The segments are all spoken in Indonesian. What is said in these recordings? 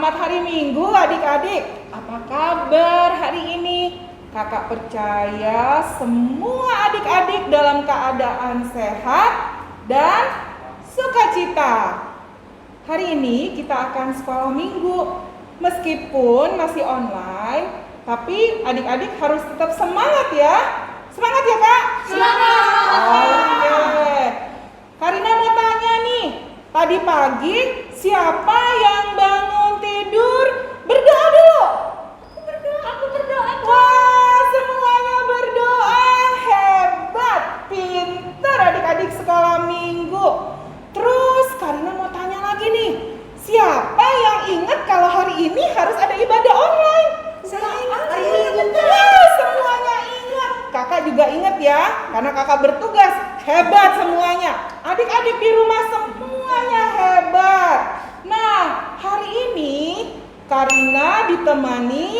Selamat hari Minggu adik-adik. Apa kabar hari ini? Kakak percaya semua adik-adik dalam keadaan sehat dan sukacita. Hari ini kita akan sekolah minggu. Meskipun masih online, tapi adik-adik harus tetap semangat ya. Semangat ya Kak? Semangat! Oke. Karina mau tanya nih, tadi pagi siapa yang bangun tidur? Berdoa dulu. Aku berdoa. Wah, semuanya berdoa. Hebat, pintar adik-adik sekolah minggu. Terus Karina mau tanya lagi nih, siapa yang ingat kalau hari ini harus ada ibadah online? Saya ingat. Wah, semuanya ingat. Kakak juga ingat ya, karena kakak bertugas. Hebat semuanya. Adik-adik di rumah semuanya hebat. Nah, hari ini Karina ditemani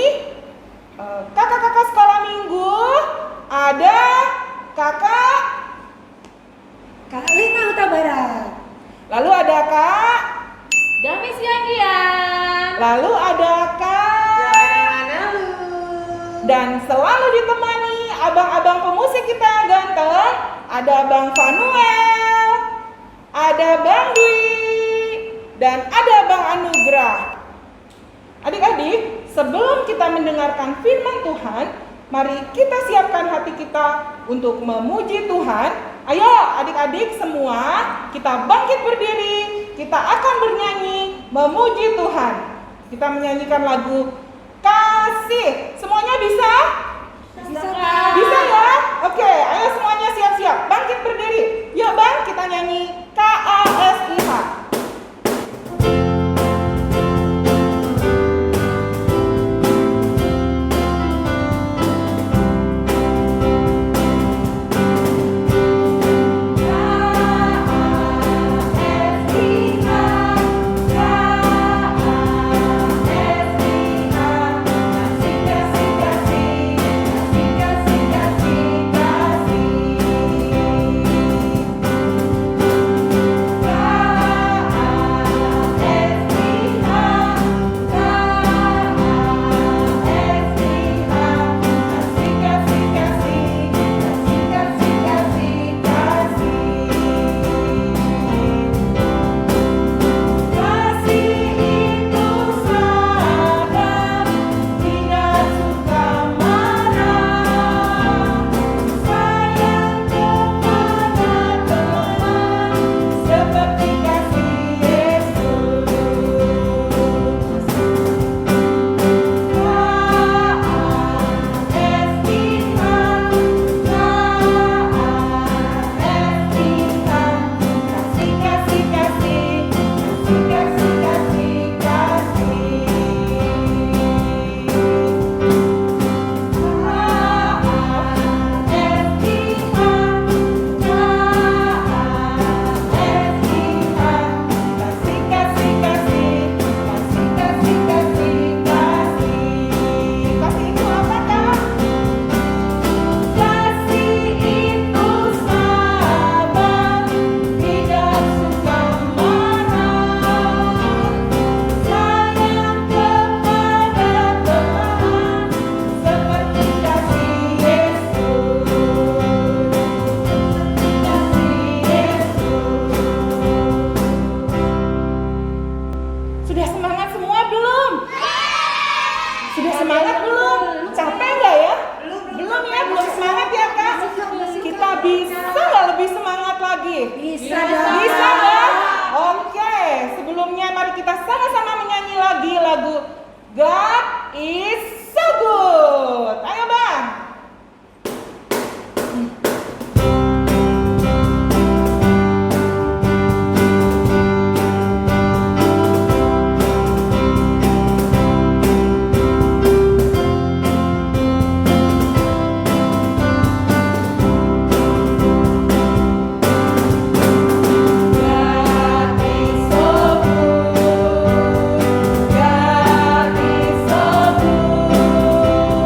kakak-kakak sekolah minggu. Ada kakak Lina Huta Barat. lalu ada kak, Damis Yandian. lalu ada kak, dan selalu ditemani abang-abang pemusik kita yang ganteng. Ada Bang Fanuel, ada Bang Dwi, dan ada Bang Anugrah. Adik-adik, sebelum kita mendengarkan firman Tuhan, mari kita siapkan hati kita untuk memuji Tuhan. Ayo adik-adik semua, kita bangkit berdiri, kita akan bernyanyi memuji Tuhan. Kita menyanyikan lagu Kasih. Semuanya bisa? Bisa ya? Oke, ayo semuanya siap-siap. Bangkit berdiri. Yuk Bang, kita nyanyi KASIH. Sudah semangat semua belum? Sudah semangat belum? Capek nggak ya? Belum ya? Belum semangat ya Kak? Kita bisa nggak lebih semangat lagi? Bisa. Bisa ya? Oke, sebelumnya mari kita sama-sama menyanyi lagi lagu God is so good. Ayo Bang. God is so good. God is so good.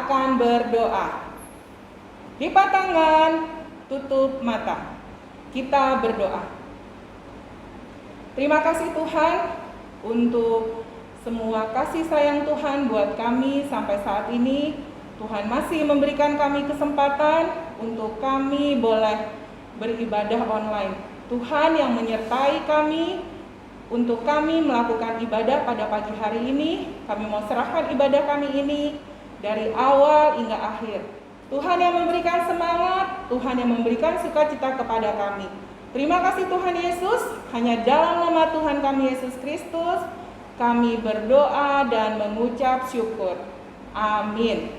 akan berdoa. Lipat tangan, tutup mata. Kita berdoa. Terima kasih Tuhan untuk semua kasih sayang Tuhan buat kami sampai saat ini. Tuhan masih memberikan kami kesempatan untuk kami boleh beribadah online. Tuhan yang menyertai kami untuk kami melakukan ibadah pada pagi hari ini. Kami mau serahkan ibadah kami ini dari awal hingga akhir. Tuhan yang memberikan semangat, Tuhan yang memberikan sukacita kepada kami. Terima kasih Tuhan Yesus, hanya dalam nama Tuhan kami Yesus Kristus, kami berdoa dan mengucap syukur. Amin.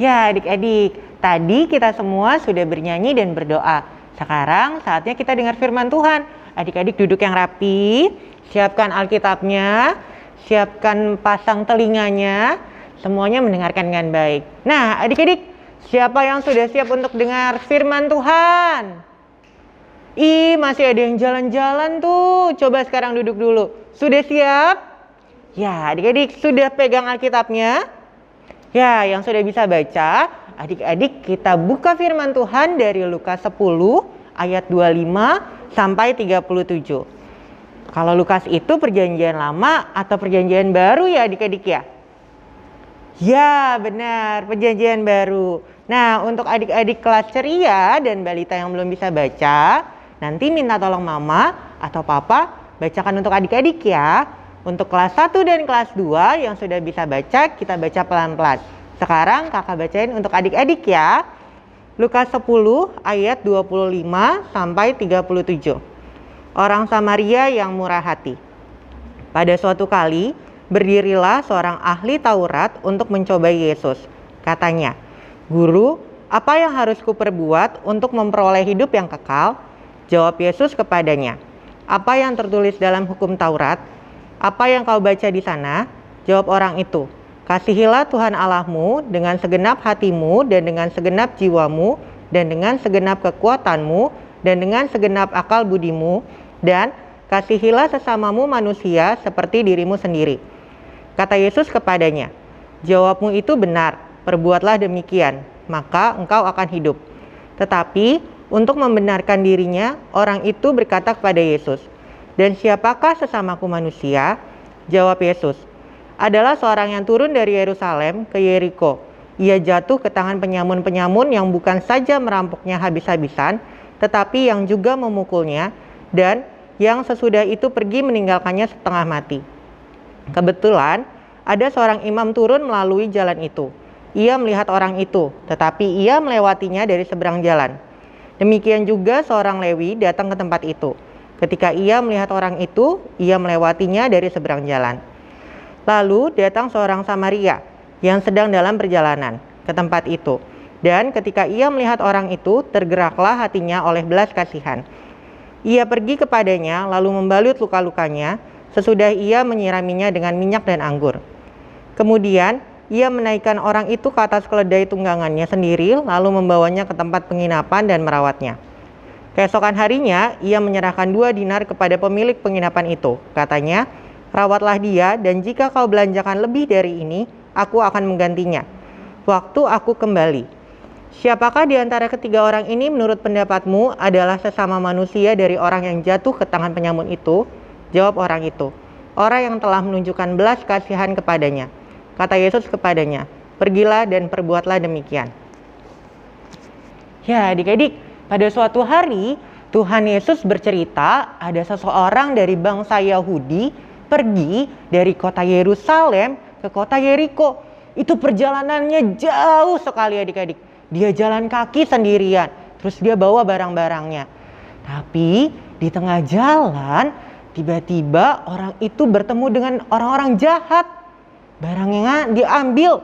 Ya adik-adik, tadi kita semua sudah bernyanyi dan berdoa. Sekarang saatnya kita dengar firman Tuhan. Adik-adik duduk yang rapi, siapkan Alkitabnya, siapkan pasang telinganya, semuanya mendengarkan dengan baik. Nah adik-adik, siapa yang sudah siap untuk dengar firman Tuhan? Ih, masih ada yang jalan-jalan tuh. Coba sekarang duduk dulu. Sudah siap? Ya, adik-adik sudah pegang Alkitabnya? Ya, yang sudah bisa baca, adik-adik kita buka firman Tuhan dari Lukas 10 ayat 25 sampai 37. Kalau Lukas itu perjanjian lama atau perjanjian baru ya adik-adik ya? Ya, benar, perjanjian baru. Nah, untuk adik-adik kelas ceria dan balita yang belum bisa baca, nanti minta tolong mama atau papa bacakan untuk adik-adik ya. Untuk kelas 1 dan kelas 2 yang sudah bisa baca, kita baca pelan-pelan. Sekarang kakak bacain untuk adik-adik ya. Lukas 10 ayat 25 sampai 37. Orang Samaria yang murah hati. Pada suatu kali, berdirilah seorang ahli Taurat untuk mencobai Yesus. Katanya, "Guru, apa yang harus kuperbuat untuk memperoleh hidup yang kekal?" Jawab Yesus kepadanya, "Apa yang tertulis dalam hukum Taurat? Apa yang kau baca di sana?" Jawab orang itu, "Kasihilah Tuhan Allahmu dengan segenap hatimu dan dengan segenap jiwamu dan dengan segenap kekuatanmu dan dengan segenap akal budimu, dan kasihilah sesamamu manusia seperti dirimu sendiri." Kata Yesus kepadanya, "Jawabmu itu benar, perbuatlah demikian, maka engkau akan hidup." Tetapi untuk membenarkan dirinya, orang itu berkata kepada Yesus, "Dan siapakah sesamaku manusia?" Jawab Yesus, "Adalah seorang yang turun dari Yerusalem ke Yeriko. Ia jatuh ke tangan penyamun-penyamun yang bukan saja merampoknya habis-habisan, tetapi yang juga memukulnya, dan yang sesudah itu pergi meninggalkannya setengah mati. Kebetulan ada seorang imam turun melalui jalan itu. Ia melihat orang itu, tetapi ia melewatinya dari seberang jalan. Demikian juga seorang Lewi datang ke tempat itu. Ketika ia melihat orang itu, ia melewatinya dari seberang jalan. Lalu datang seorang Samaria yang sedang dalam perjalanan ke tempat itu. Dan ketika ia melihat orang itu, tergeraklah hatinya oleh belas kasihan. Ia pergi kepadanya, lalu membalut luka-lukanya, sesudah ia menyiraminya dengan minyak dan anggur. Kemudian ia menaikkan orang itu ke atas keledai tunggangannya sendiri, lalu membawanya ke tempat penginapan dan merawatnya. Keesokan harinya, ia menyerahkan 2 dinar kepada pemilik penginapan itu. Katanya, "Rawatlah dia, dan jika kau belanjakan lebih dari ini, aku akan menggantinya waktu aku kembali." Siapakah di antara ketiga orang ini menurut pendapatmu adalah sesama manusia dari orang yang jatuh ke tangan penyamun itu? Jawab orang itu, "Orang yang telah menunjukkan belas kasihan kepadanya." Kata Yesus kepadanya, "Pergilah dan perbuatlah demikian." Ya adik-adik, pada suatu hari Tuhan Yesus bercerita ada seseorang dari bangsa Yahudi pergi dari kota Yerusalem ke kota Yeriko. Itu perjalanannya jauh sekali adik-adik. Dia jalan kaki sendirian, terus dia bawa barang-barangnya. Tapi di tengah jalan tiba-tiba orang itu bertemu dengan orang-orang jahat. Barangnya diambil,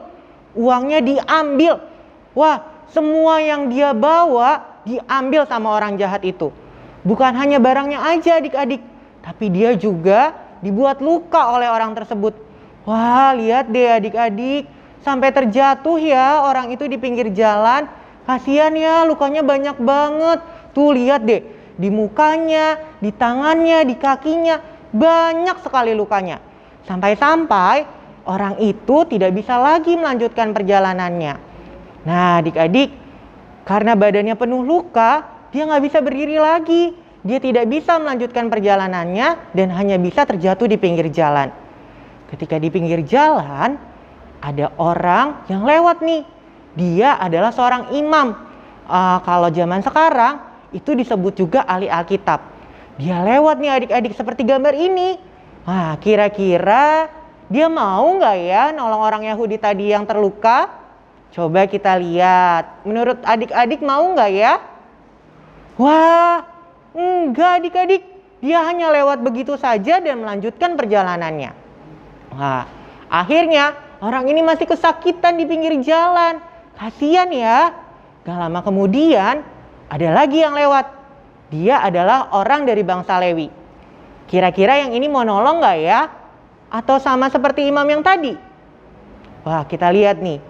uangnya diambil. Wah, semua yang dia bawa diambil sama orang jahat itu. Bukan hanya barangnya aja adik-adik, tapi dia juga dibuat luka oleh orang tersebut. Wah, lihat deh adik-adik, sampai terjatuh ya orang itu di pinggir jalan. Kasihan ya, lukanya banyak banget. Tuh lihat deh, di mukanya, di tangannya, di kakinya, banyak sekali lukanya. Sampai-sampai orang itu tidak bisa lagi melanjutkan perjalanannya. Nah, adik-adik, karena badannya penuh luka, dia nggak bisa berdiri lagi. Dia tidak bisa melanjutkan perjalanannya dan hanya bisa terjatuh di pinggir jalan. Ketika di pinggir jalan, ada orang yang lewat nih. Dia adalah seorang imam. Kalau zaman sekarang, itu disebut juga ahli Alkitab. Dia lewat nih adik-adik seperti gambar ini. Nah, kira-kira dia mau nggak ya nolong orang Yahudi tadi yang terluka? Coba kita lihat. Menurut adik-adik mau nggak ya? Wah, enggak adik-adik. Dia hanya lewat begitu saja dan melanjutkan perjalanannya. Wah, akhirnya orang ini masih kesakitan di pinggir jalan. Kasian ya. Gak lama kemudian ada lagi yang lewat. Dia adalah orang dari bangsa Lewi. Kira-kira yang ini mau nolong nggak ya? Atau sama seperti imam yang tadi? Wah, kita lihat nih.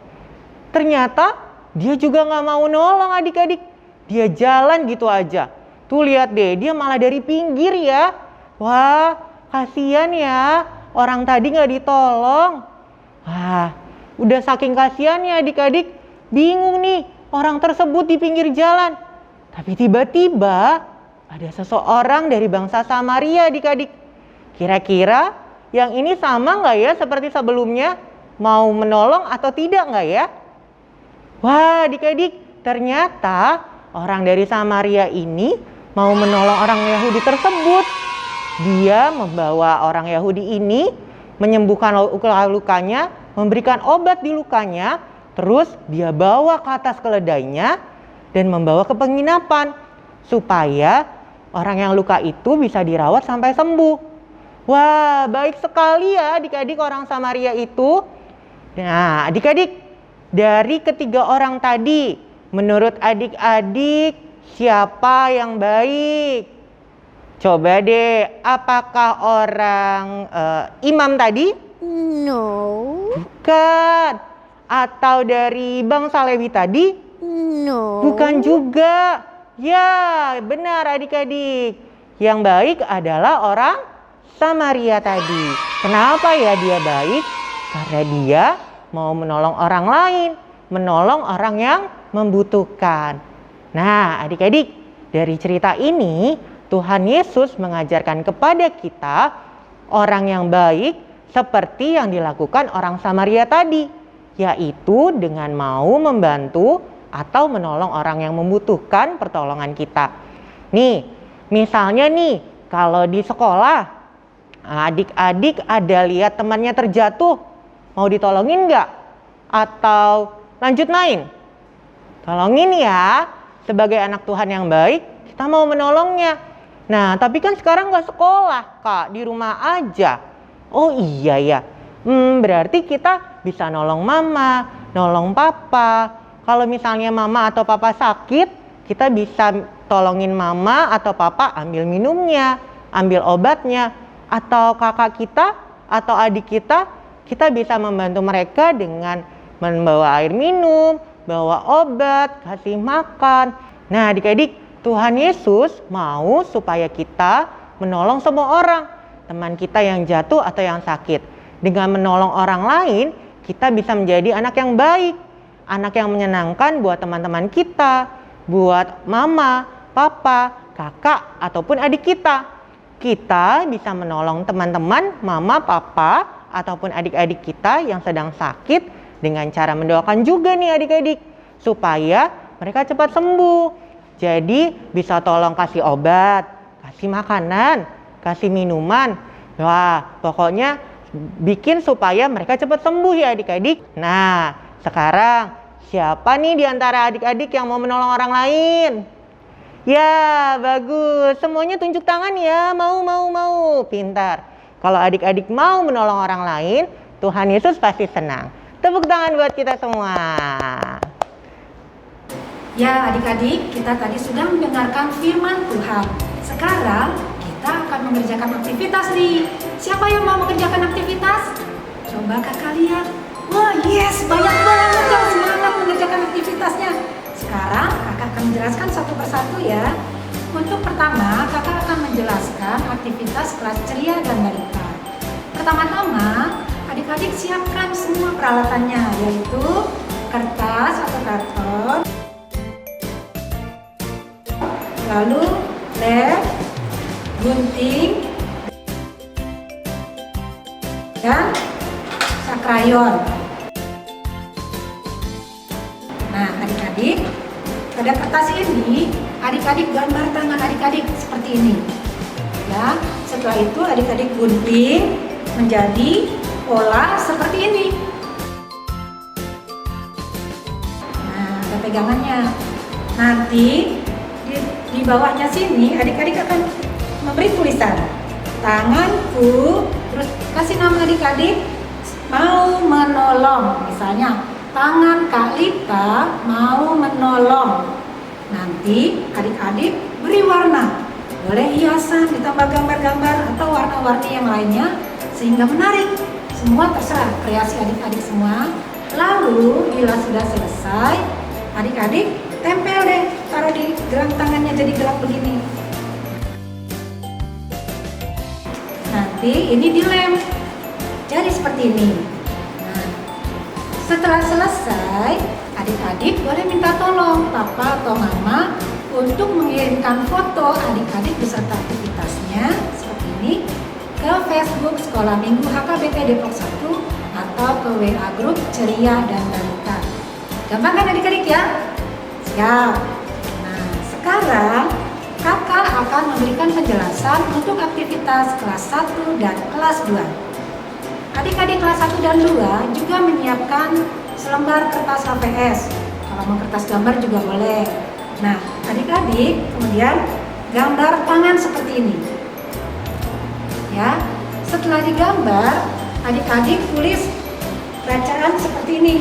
Ternyata dia juga nggak mau nolong adik-adik. Dia jalan gitu aja. Tuh lihat deh, dia malah dari pinggir ya. Wah, kasihan ya. Orang tadi nggak ditolong. Wah, udah saking kasihannya adik-adik. Bingung nih orang tersebut di pinggir jalan. Tapi tiba-tiba ada seseorang dari bangsa Samaria adik-adik. Kira-kira yang ini sama nggak ya seperti sebelumnya? Mau menolong atau tidak nggak ya? Wah adik-adik, ternyata orang dari Samaria ini mau menolong orang Yahudi tersebut. Dia membawa orang Yahudi ini menyembuhkan luka-lukanya, memberikan obat di lukanya, terus dia bawa ke atas keledainya dan membawa ke penginapan supaya orang yang luka itu bisa dirawat sampai sembuh. Wah, baik sekali ya adik-adik orang Samaria itu. Nah, adik-adik, dari ketiga orang tadi, menurut adik-adik siapa yang baik? Coba deh, apakah orang imam tadi? No. Bukan. Atau dari bangsa Lewi tadi? No. Bukan juga. Ya, benar adik-adik. Yang baik adalah orang Samaria tadi. Kenapa ya dia baik? Karena dia mau menolong orang lain, menolong orang yang membutuhkan. Nah, adik-adik, dari cerita ini Tuhan Yesus mengajarkan kepada kita orang yang baik seperti yang dilakukan orang Samaria tadi, yaitu dengan mau membantu atau menolong orang yang membutuhkan pertolongan kita. Nih, misalnya nih, kalau di sekolah adik-adik ada lihat temannya terjatuh, mau ditolongin nggak? Atau lanjut main? Tolongin ya, sebagai anak Tuhan yang baik, kita mau menolongnya. Nah, tapi kan sekarang nggak sekolah, Kak, di rumah aja. Oh iya ya, berarti kita bisa nolong mama, nolong papa. Kalau misalnya mama atau papa sakit, kita bisa tolongin mama atau papa ambil minumnya, ambil obatnya. Atau kakak kita atau adik kita bisa membantu mereka dengan membawa air minum, bawa obat, kasih makan. Nah adik-adik, Tuhan Yesus mau supaya kita menolong semua orang, teman kita yang jatuh atau yang sakit. Dengan menolong orang lain, kita bisa menjadi anak yang baik, anak yang menyenangkan buat teman-teman kita, buat mama, papa, kakak, ataupun adik kita. Kita bisa menolong teman-teman, mama, papa, ataupun adik-adik kita yang sedang sakit dengan cara mendoakan juga nih adik-adik, supaya mereka cepat sembuh. Jadi bisa tolong kasih obat, kasih makanan, kasih minuman. Wah, pokoknya bikin supaya mereka cepat sembuh ya adik-adik. Nah, sekarang siapa nih di antara adik-adik yang mau menolong orang lain? Ya, bagus. Semuanya tunjuk tangan ya. Mau. Pintar. Kalau adik-adik mau menolong orang lain, Tuhan Yesus pasti senang. Tepuk tangan buat kita semua. Ya adik-adik, kita tadi sudah mendengarkan firman Tuhan. Sekarang kita akan mengerjakan aktivitas nih. Siapa yang mau mengerjakan aktivitas? Coba kakak lihat. Wah yes, banyak banget yang semangat mengerjakan aktivitasnya. Sekarang kakak akan menjelaskan satu persatu ya. Untuk pertama, kakak akan menjelaskan aktivitas kelas ceria dan balita. Pertama-tama, adik-adik siapkan semua peralatannya, yaitu kertas atau karton, lalu lem, gunting, dan krayon. Nah, adik-adik, pada kertas ini adik-adik gambar tangan adik-adik seperti ini. Ya, setelah itu adik-adik gunting menjadi pola seperti ini. Nah, ada pegangannya. Nanti di bawahnya sini adik-adik akan memberi tulisan tanganku, terus kasih nama adik-adik mau menolong, misalnya tangan Kak Lita mau menolong. Nanti adik-adik beri warna, boleh hiasan ditambah gambar-gambar atau warna-warni yang lainnya sehingga menarik. Semua terserah kreasi adik-adik semua. Lalu bila sudah selesai, adik-adik tempel deh, taruh di gelang tangannya jadi gelang begini. Nanti ini dilem jadi seperti ini. Nah, setelah selesai, adik-adik boleh minta tolong papa atau mama untuk mengirimkan foto adik-adik beserta aktivitasnya seperti ini ke Facebook Sekolah Minggu HKBP Depok 1 atau ke WA grup Ceria dan Balita. Gampang kan adik-adik ya? Siap. Nah, sekarang kakak akan memberikan penjelasan untuk aktivitas kelas 1 dan kelas 2. Adik-adik kelas 1 dan 2 juga menyiapkan selembar kertas HVS. Kalau mau kertas gambar juga boleh. Nah, adik-adik kemudian gambar tangan seperti ini. Ya, setelah digambar, adik-adik tulis bacaan seperti ini.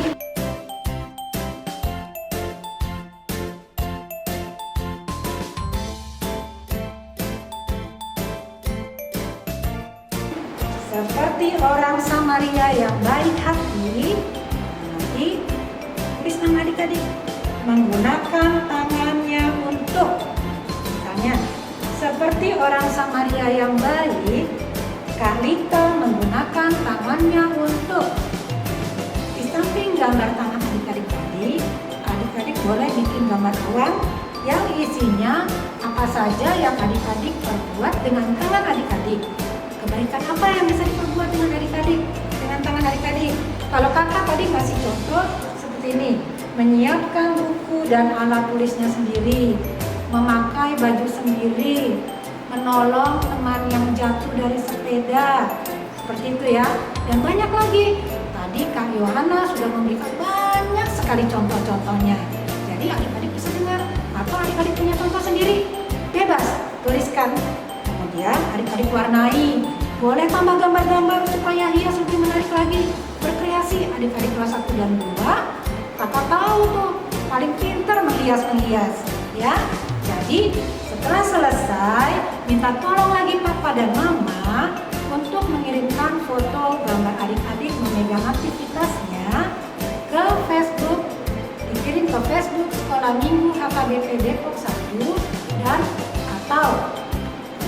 Seperti orang Samaria yang baik hati, nanti tulis nama adik-adik menggunakan tangannya untuk, misalnya seperti orang Samaria yang baik, Kak Lita menggunakan tangannya untuk. Di samping gambar tangan adik-adik tadi, adik-adik boleh bikin gambar awan yang isinya apa saja yang adik-adik perbuat dengan tangan adik-adik. Kebaikan apa yang bisa diperbuat dengan adik-adik, dengan tangan adik-adik? Kalau kakak tadi ngasih contoh seperti ini, menyiapkan buku dan alat tulisnya sendiri, memakai baju sendiri, menolong teman yang jatuh dari sepeda, seperti itu ya. Dan banyak lagi. Tadi Kak Yohana sudah memberikan banyak sekali contoh-contohnya. Jadi adik-adik bisa dengar, atau adik-adik punya contoh sendiri, bebas tuliskan. Kemudian adik-adik warnai, boleh tambah gambar-gambar supaya hias lebih menarik lagi. Berkreasi, adik-adik kelas 1 dan 2, kakak tahu tuh paling pintar menghias-menghias ya. Jadi setelah selesai, minta tolong lagi papa dan mama untuk mengirimkan foto gambar adik-adik memegang aktivitasnya ke Facebook. Dikirim ke Facebook Sekolah Minggu HKBP Depok 1 dan atau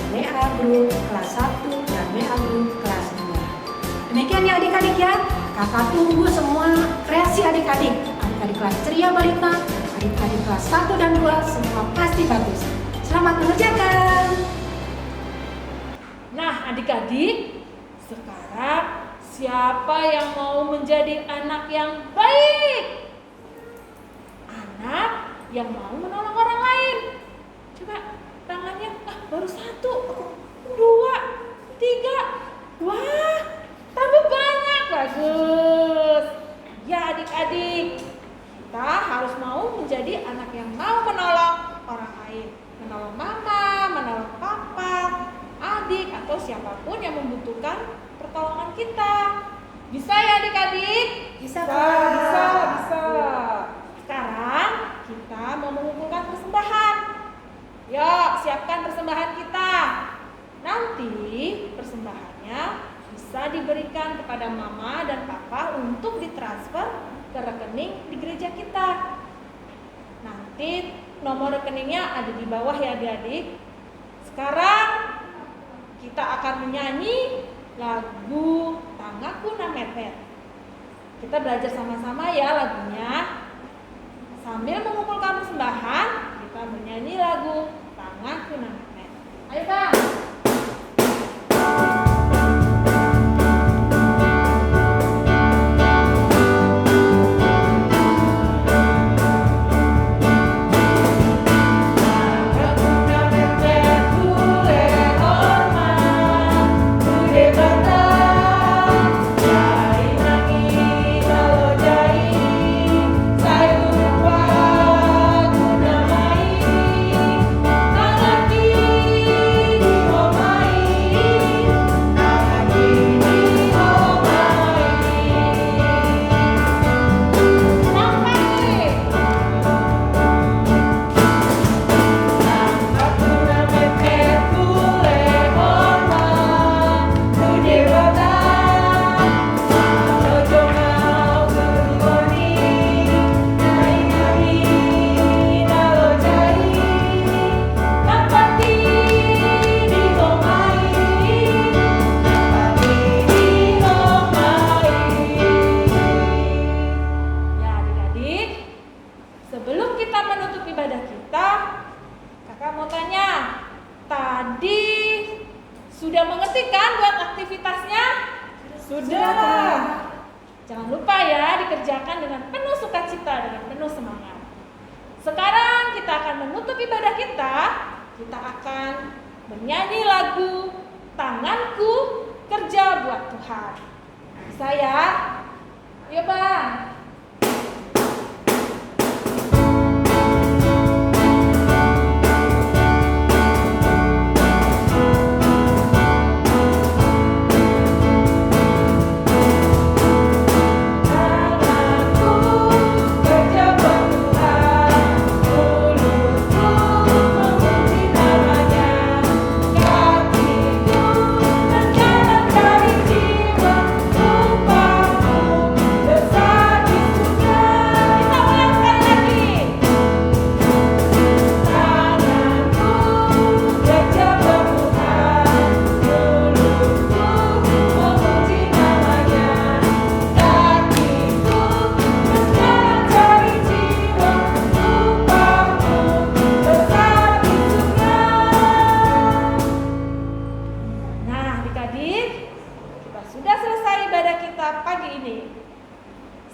WA grup kelas 1 dan WA grup kelas 2. Demikian ya adik-adik ya. Kakak tunggu semua kreasi adik-adik. Adik-adik kelas Ceria Balita, adik-adik kelas 1 dan 2 semua pasti bagus. Selamat mengerjakan. Nah, adik-adik, sekarang siapa yang mau menjadi anak yang baik? Anak yang mau menolong orang lain. Coba tangannya, baru 1, 2, 3. Wah, tambah banyak, bagus. Ya adik-adik, kita harus mau menjadi anak yang mau menolong orang lain. Menolong mama, menolong papa, adik, atau siapapun yang membutuhkan pertolongan kita. Bisa ya adik-adik? Bisa. Sekarang kita mau mengumpulkan persembahan. Yuk, siapkan persembahan kita. Nanti persembahannya bisa diberikan kepada mama dan papa untuk ditransfer ke rekening di gereja kita. Nanti nomor rekeningnya ada di bawah ya adik-adik. Sekarang kita akan menyanyi lagu tanganku nah mepet. Kita belajar sama-sama ya lagunya. Sambil mengumpulkan persembahan, kita bernyanyi lagu Tanganku nah mepet. Ayo Bang. Sebelum kita menutup ibadah kita, kakak mau tanya, tadi sudah mengerti kan buat aktivitasnya? Sudah. Jangan lupa ya dikerjakan dengan penuh sukacita, dengan penuh semangat. Sekarang kita akan menutup ibadah kita akan bernyanyi lagu Tanganku Kerja Buat Tuhan. Bisa ya? Yuk Bang.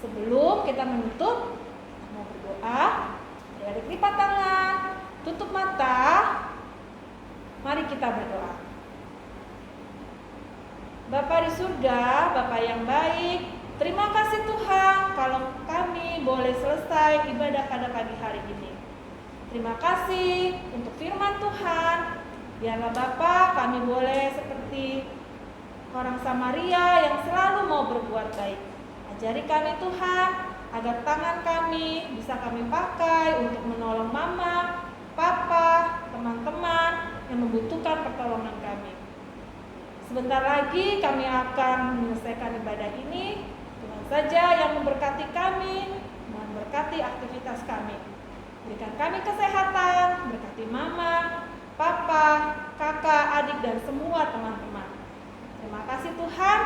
Sebelum kita menutup, kita mau berdoa. Adik lipat tangan, tutup mata. Mari kita berdoa. Bapa di surga, Bapa yang baik, terima kasih Tuhan kalau kami boleh selesai ibadah pada pagi hari ini. Terima kasih untuk firman Tuhan. Biarlah Bapa kami boleh seperti orang Samaria yang selalu mau berbuat baik. Ajari kami Tuhan, agar tangan kami bisa kami pakai untuk menolong mama, papa, teman-teman yang membutuhkan pertolongan kami. Sebentar lagi kami akan menyelesaikan ibadah ini. Tuhan saja yang memberkati kami, memberkati aktivitas kami. Berikan kami kesehatan, berkati mama, papa, kakak, adik, dan semua teman-teman. Terima kasih Tuhan.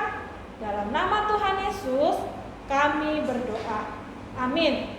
Dalam nama Tuhan Yesus, kami berdoa. Amin.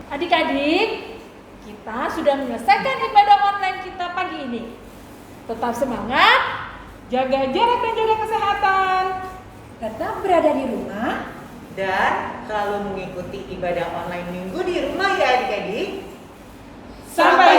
Adik-adik, kita sudah menyelesaikan ibadah online kita pagi ini. Tetap semangat, jaga jarak dan jaga kesehatan. tetap berada di rumah, dan selalu mengikuti ibadah online minggu di rumah ya adik-adik. Sampai